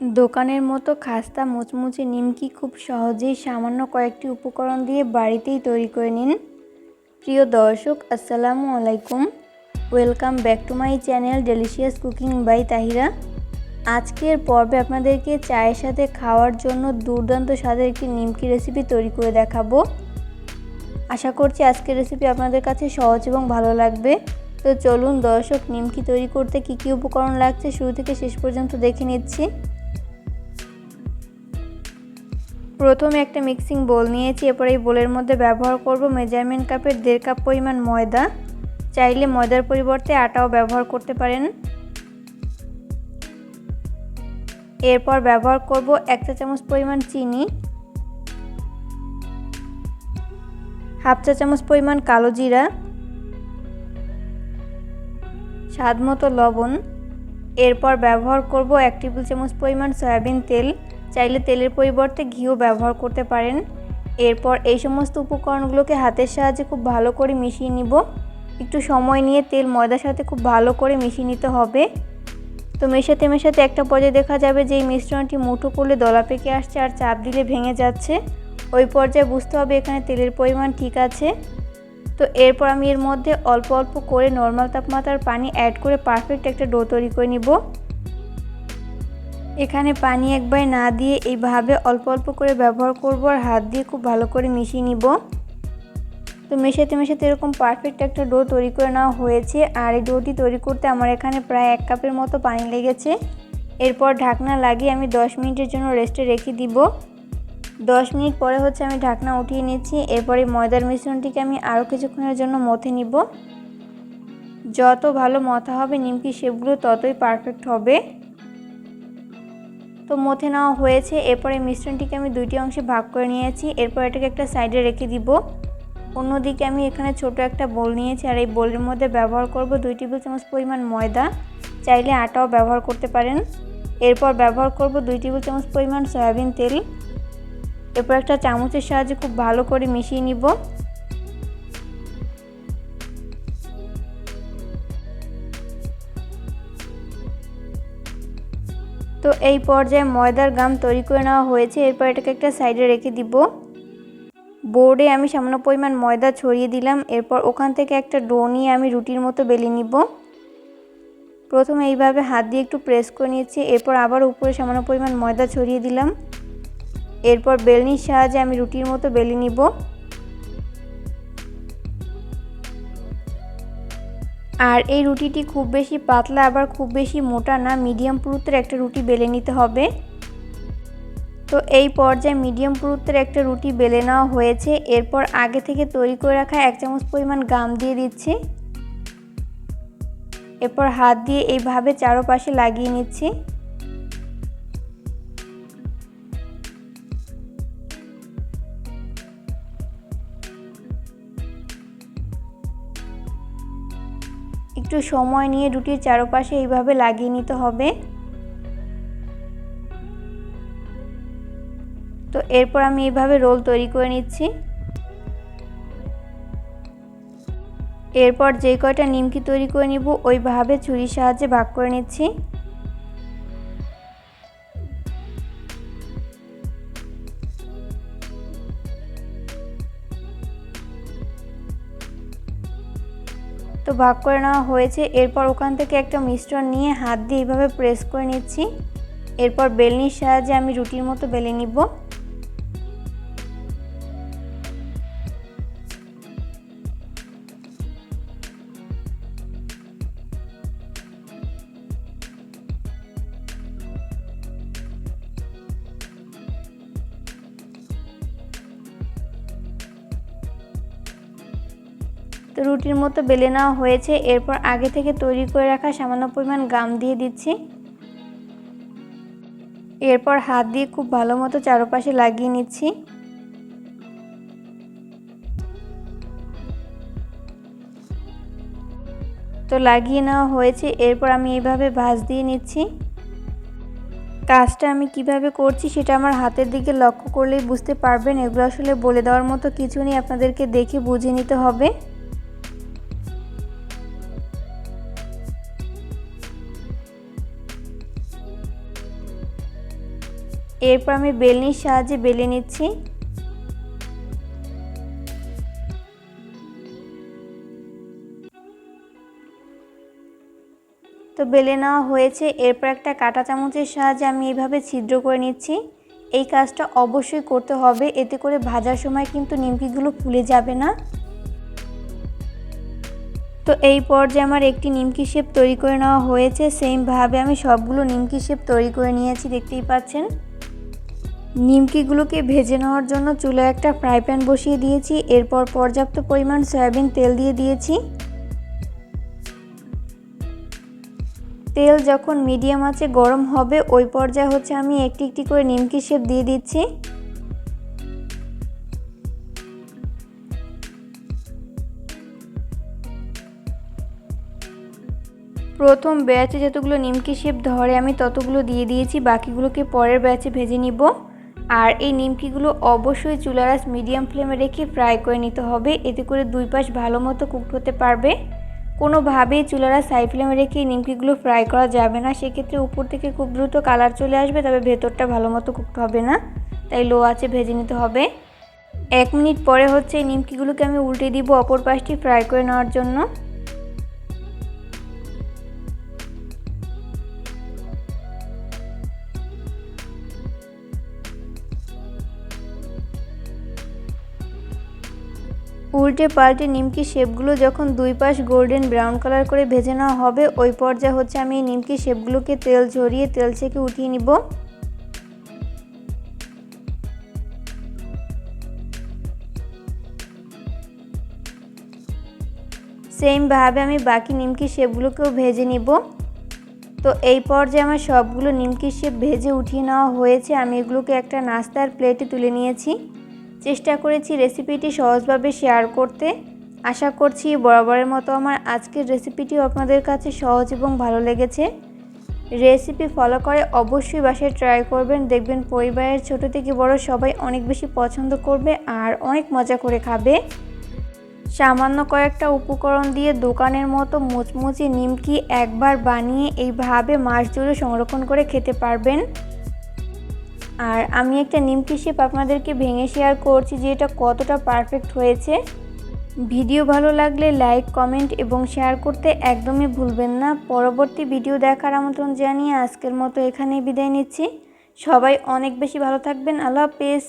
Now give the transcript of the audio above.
দোকানের মতো খাস্তা মুচমুচে নিমকি খুব সহজেই সামান্য কয়েকটি উপকরণ দিয়ে বাড়িতেই তৈরি করে নিন। প্রিয় দর্শক, আসসালামু আলাইকুম। Welcome back to my channel delicious cooking by Tahira. আজকের পর্বে আপনাদেরকে চায়ের সাথে খাওয়ার জন্য দুর্দান্ত স্বাদের একটি নিমকি রেসিপি তৈরি করে দেখাবো। আশা করছি আজকের রেসিপি আপনাদের কাছে সহজ এবং ভালো লাগবে। তো চলুন দর্শক, নিমকি তৈরি করতে কী কী উপকরণ লাগছে শুরু থেকে শেষ পর্যন্ত দেখে নিচ্ছি। প্রথমে একটা মিক্সিং বোল নিয়েছি। এরপর এই বোলের মধ্যে ব্যবহার করব মেজারমেন্ট কাপের 1.5 কাপ পরিমাণ ময়দা। চাইলে ময়দার পরিবর্তে আটাও ব্যবহার করতে পারেন। এরপর ব্যবহার করব 1 চা চামচ পরিমাণ চিনি, 1/2 চা চামচ পরিমাণ কালো জিরা, স্বাদ মতো লবণ। এরপর ব্যবহার করব 1 টেবিল চামচ পরিমাণ সয়াবিন তেল। চাইলে তেলের পরিবর্তে ঘিও ব্যবহার করতে পারেন। এরপর এই সমস্ত উপকরণগুলোকে হাতের সাহায্যে খুব ভালো করে মিশিয়ে নিব। একটু সময় নিয়ে তেল ময়দার সাথে খুব ভালো করে মিশিয়ে নিতে হবে। তো মেশাতে মেশাতে একটা পর্যায়ে দেখা যাবে যে এই মিশ্রণটি মুঠো করলে দলা পেকে আসছে আর চাপ দিলে ভেঙে যাচ্ছে। ওই পর্যায়ে বুঝতে হবে এখানে তেলের পরিমাণ ঠিক আছে। তো এরপর আমি এর মধ্যে অল্প অল্প করে নর্মাল তাপমাত্রার পানি অ্যাড করে পারফেক্ট একটা ডো তৈরি করে নিব। এখানে পানি একবারে না দিয়ে এইভাবে অল্প অল্প করে ব্যবহার করব আর হাত দিয়ে খুব ভালো করে মিশিয়ে নিব। তো মেশাতে মেশাতে এরকম পারফেক্ট একটা ডো তৈরি করে নেওয়া হয়েছে। আর এই ডোটি তৈরি করতে আমার এখানে প্রায় 1 কাপের মতো পানি লেগেছে। এরপর ঢাকনা লাগিয়ে আমি 10 মিনিটের জন্য রেস্টে রেখে দিব। 10 মিনিট পরে আমি ঢাকনা উঠিয়ে নিচ্ছি। এরপরে ময়দার মিশ্রণটিকে আমি আরও কিছুক্ষণের জন্য মথে নিব। যত ভালো মথা হবে নিমকি শেপগুলো ততই পারফেক্ট হবে। তো মথে নেওয়া হয়েছে। এরপরে মিশ্রণটিকে আমি 2টি অংশে ভাগ করে নিয়েছি। এরপর এটাকে একটা সাইডে রেখে দিব। অন্যদিকে আমি এখানে ছোট একটা বোল নিয়েছি আর এই বোলের মধ্যে ব্যবহার করব 2 টেবিল চামচ পরিমাণ ময়দা। চাইলে আটাও ব্যবহার করতে পারেন। এরপর ব্যবহার করব 2 টেবিল চামচ পরিমাণ সয়াবিন তেল। এরপর একটা চামচের সাহায্যে খুব ভালো করে মিশিয়ে নিব। তো এই পর্যায়ে ময়দার গাম তৈরি করে নেওয়া হয়েছে। এরপর এটাকে একটা সাইডে রেখে দিব। বোর্ডে আমি সামান্য পরিমাণ ময়দা ছড়িয়ে দিলাম। এরপর ওখান থেকে একটা ডো নিয়ে আমি রুটির মতো বেলে নিব। প্রথমে এইভাবে হাত দিয়ে একটু প্রেস করে নিয়েছি। এরপর আবার উপরে সামান্য পরিমাণ ময়দা ছড়িয়ে দিলাম। এরপর বেলনির সাহায্যে আমি রুটির মতো বেলে নিব। আর এই রুটিটি খুব বেশি পাতলা আবার খুব বেশি মোটা না, মিডিয়াম পুরুত্বের একটা রুটি বেলে নিতে হবে। তো এই পর্যায়ে মিডিয়াম পুরুত্বের একটা রুটি বেলে নেওয়া হয়েছে। এরপর আগে থেকে তৈরি করে রাখা 1 চামচ পরিমাণ গাম দিয়ে দিচ্ছি। এরপর হাত দিয়ে এইভাবে চারপাশে লাগিয়ে নিচ্ছি। একটু সময় নিয়ে রুটির চারপাশে এইভাবে লাগিয়ে নিতে হবে। তো এরপর আমি এইভাবে রোল তৈরি করে নিচ্ছি। এরপর যে কয়টা নিমকি তৈরি করে নিব ওইভাবে ছুরির সাহায্যে ভাগ করে নিচ্ছি। তো ভাগ করে নেওয়া হয়েছে। এরপর ওখান থেকে একটা মিশ্রণ নিয়ে হাত দিয়ে এইভাবে প্রেস করে নিচ্ছি। এরপর বেলনির সাহায্যে আমি রুটির মতো বেলে নিব। তো রুটির মতো বেলে নেওয়া হয়েছে। এরপর আগে থেকে তৈরি করে রাখা সামান্য পরিমাণ গাম দিয়ে দিচ্ছি। এরপর হাত দিয়ে খুব ভালো মতো চারপাশে লাগিয়ে নিচ্ছি। তো লাগিয়ে নেওয়া হয়েছে। এরপর আমি এইভাবে ভাঁজ দিয়ে নিচ্ছি। কাজটা আমি কিভাবে করছি সেটা আমার হাতের দিকে লক্ষ্য করলেই বুঝতে পারবেন। এগুলো আসলে বলে দেওয়ার মতো কিছু নেই, আপনাদেরকে দেখে বুঝে নিতে হবে। এরপর আমি বেলনির সাহায্যে বেলে নিচ্ছি। তো বেলে নেওয়া হয়েছে। এরপর একটা কাঁটা চামচের সাহায্যে আমি এইভাবে ছিদ্র করে নিচ্ছি। এই কাজটা অবশ্যই করতে হবে, এতে করে ভাজার সময় কিন্তু নিমকিগুলো ফুলে যাবে না। তো এই পর্যায়ে আমার একটি নিমকি শেপ তৈরি করে নেওয়া হয়েছে। সেমভাবে আমি সবগুলো নিমকি শেপ তৈরি করে নিয়েছি, দেখতেই পাচ্ছেন। নিমকিগুলোকে ভেজে নেওয়ার জন্য চুলায় একটা ফ্রাই প্যান বসিয়ে দিয়েছি। এরপর পর্যাপ্ত পরিমাণ সয়াবিন তেল দিয়ে দিয়েছি। তেল যখন মিডিয়াম আঁচে গরম হবে ওই পর্যায়ে আমি একটি একটি করে নিমকি শেপ দিয়ে দিচ্ছি। প্রথম ব্যাচে যতগুলো নিমকি শেপ ধরে আমি ততগুলো দিয়ে দিয়েছি, বাকিগুলোকে পরের ব্যাচে ভেজে নিব। আর এই নিমকিগুলো অবশ্যই চুলার আঁচ মিডিয়াম ফ্লেমে রেখে ফ্রাই করে নিতে হবে, এতে করে দুই পাশ ভালো মতো কুকড হতে পারবে। কোনোভাবেই চুলার আঁচ হাই ফ্লেমে রেখে এই নিমকিগুলো ফ্রাই করা যাবে না, সেক্ষেত্রে উপর থেকে খুব দ্রুত কালার চলে আসবে, তবে ভেতরটা ভালো মতো কুকড হবে না, তাই লো আঁচে ভেজে নিতে হবে। 1 মিনিট পরে এই নিমকিগুলোকে আমি উল্টে দিব অপর পাশটি ফ্রাই করে নেওয়ার জন্য। উল্টে পাল্টে নিমকি শেপগুলো যখন দুই পাশ গোল্ডেন ব্রাউন কালার করে ভেজে নেওয়া হবে ওই পর্যায়ে আমি এই নিমকি শেপগুলোকে তেল ঝরিয়ে তেল থেকে উঠিয়ে নিব। সেমভাবে আমি বাকি নিমকি শেপগুলোকেও ভেজে নিব। তো এই পর্যায়ে আমার সবগুলো নিমকি শেপ ভেজে উঠিয়ে নেওয়া হয়েছে। আমি এগুলোকে একটা নাস্তার প্লেটে তুলে নিয়েছি। চেষ্টা করেছি রেসিপিটি সহজভাবে শেয়ার করতে। আশা করছি বরাবরের মতো আমার আজকের রেসিপিটিও আপনাদের কাছে সহজ এবং ভালো লেগেছে। রেসিপি ফলো করে অবশ্যই বাসায় ট্রাই করবেন, দেখবেন পরিবারের ছোট থেকে বড় সবাই অনেক বেশি পছন্দ করবে আর অনেক মজা করে খাবে। সামান্য কয়েকটা উপকরণ দিয়ে দোকানের মতো মুচমুচে নিমকি একবার বানিয়ে এইভাবে মাস জুড়ে সংরক্ষণ করে খেতে পারবেন। আর আমি একটা নিমকি শেপ আপনাদেরকে ভেঙে শেয়ার করছি যে এটা কতটা পারফেক্ট হয়েছে। ভিডিও ভালো লাগলে লাইক, কমেন্ট এবং শেয়ার করতে একদমই ভুলবেন না। পরবর্তী ভিডিও দেখার আমন্ত্রণ জানিয়ে আজকের মতো এখানেই বিদায় নিচ্ছি। সবাই অনেক বেশি ভালো থাকবেন। আল্লাহ হাফেজ।